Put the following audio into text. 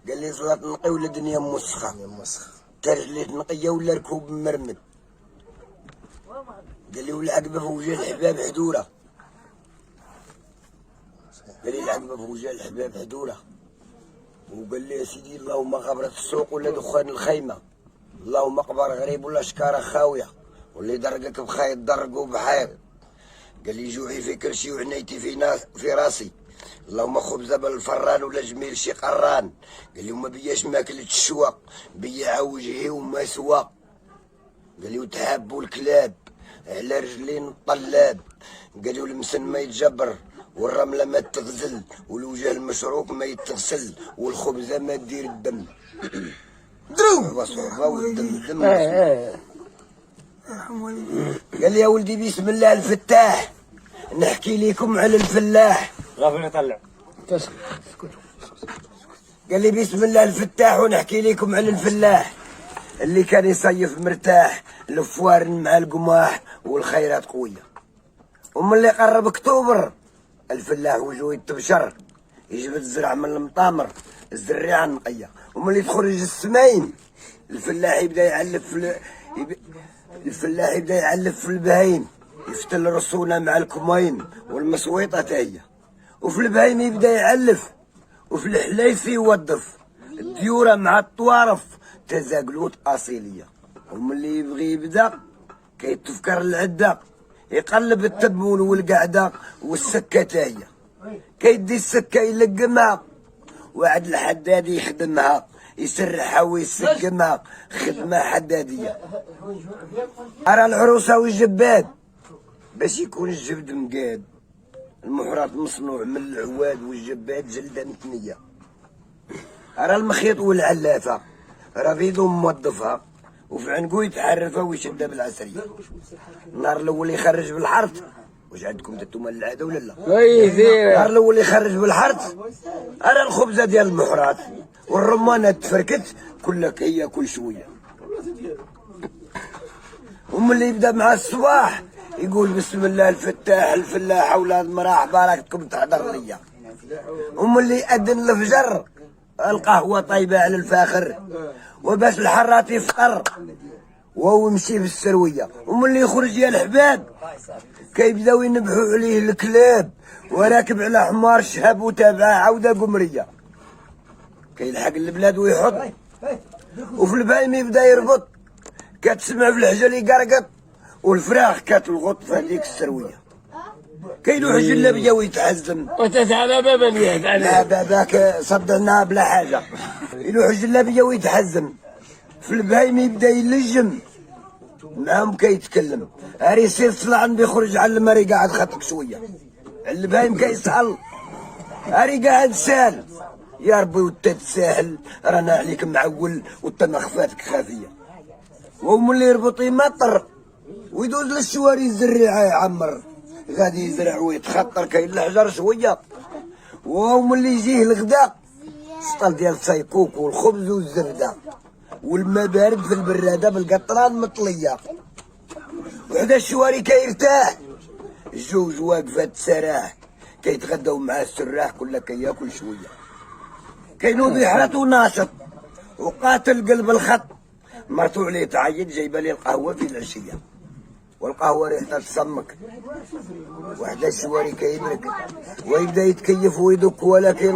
قال لي زلط نقي ولا دنيا مسخه؟ ترجلي نقيه ولا ركوب مرمد؟ قال لي والعقبه في وجه الحباب حدوره. قال لي العقبه في وجه الحباب حدوره. وقال لي يا سيدي اللهم غبرة السوق ولا دخان الخيمه، اللهم اقبر غريب ولا شكاره خاويه، واللي درقك بخيط درقه بحير. قال لي جوعي في كرشي وعنيتي في راسي، اللهم خبزه بالفران ولا جميل شي قران. قال لي وما بياش ماكلة الشواق، بيا وجهي وما سوا. قال لي وتحابوا الكلاب على رجلين الطلاب. قال لي والمسن ما يتجبر، والرمله ما تغزل، والوجه المشروق ما يتغسل، والخبزه ما تدير الدم. درو صعبه والدم قال لي يا ولدي بسم الله الفتاح نحكي لكم على الفلاح. غافل يطلع. قال لي بسم الله الفتاح ونحكي لكم على الفلاح اللي كان يصيف مرتاح، الفوار مع القماح والخيرات قويه. ومن اللي قرب اكتوبر الفلاح وجهه يتبشر، يجبد الزرع من المطامر الزريعه النقيه. ومن اللي تخرج السماين الفلاح يبدا يعلف في البهايم، يفتل رسوله مع الكمين والمسويطه تاهي. وفي البهايم يبدا يعلف، وفي الحلايف يوظف الديوره مع الطوارف تزاقلوت اصيليه. ومن اللي يبغي يبدا كيتفكر العده، يقلب التبول والقعده والسكه تاهي. كيدي السكه يلقمها، وعد الحداد يخدمها، يسرحها ويسقمها خدمه حداديه. ارى العروسه والجباد باش يكون الجبد مقاد، المحرط مصنوع من العواد والجباد جلده متنيه. ارى المخيط والعلافه رفيضو موظفها، وفي عنقو يتحرفها ويشدها بالعسريه. النهار الاول يخرج بالحرث، واش عندكم انتوما العاده ولا لا؟ النهار الاول يخرج بالحرث ارى الخبزه ديال المحرات والرمانه تفركت كلك هي كل شويه. ومن اللي يبدا مع الصباح يقول بسم الله الفتاح الفلاح اولاد مراح باركتكم تحضر ليا. ومن اللي يأذن الفجر القهوه طيبه على الفاخر، وباش الحرات يفطر وهو يمشي في السرويه. ومن اللي يخرج يا الحباب كيبداو ينبحوا عليه الكلاب، وراكب على حمار شهب وتابعه عوده قمريه. كيلحق البلاد ويحط، وفي البايم يبدا يربط، كتسمع في الحجل يقرقط، والفراخ كتلغط في هذيك السرويه. كيلوح جلابيه ويتعزم وتسعى بابا لا باباك صدرنا بلا حاجه. يلوح جلابيه ويتحزم، في البايم يبدا يلجم معاهم كيتكلم. هاري يصير طلع بيخرج على المري قاعد خطك شويه، البايم كيسهل هاري قاعد سال. يا ربي وانت تساهل رانا عليك معول وانت مخفاتك خافيه. وهم اللي يربط يمطر ويدوز للشواري الزريعه يعمر، غادي يزرع ويتخطر كاين الحجر شويه. وهم اللي يجيه الغداء سطل ديال السيكوك والخبز والزبده، والماء بارد في البراده بالقطران مطليه. وحدا الشواري كيرتاح، الجوج واقفه تسراح، كيتغداو مع السراح كل كياكل شويه. كاينو بحرته ناشط وقاتل قلب الخط، مرتو عليه تعيد جايبه لي القهوه في العشيه، والقهوه ريحتها تسمك. وحدا الشواري كيبرك ويبدا يتكيف ويدك ولكن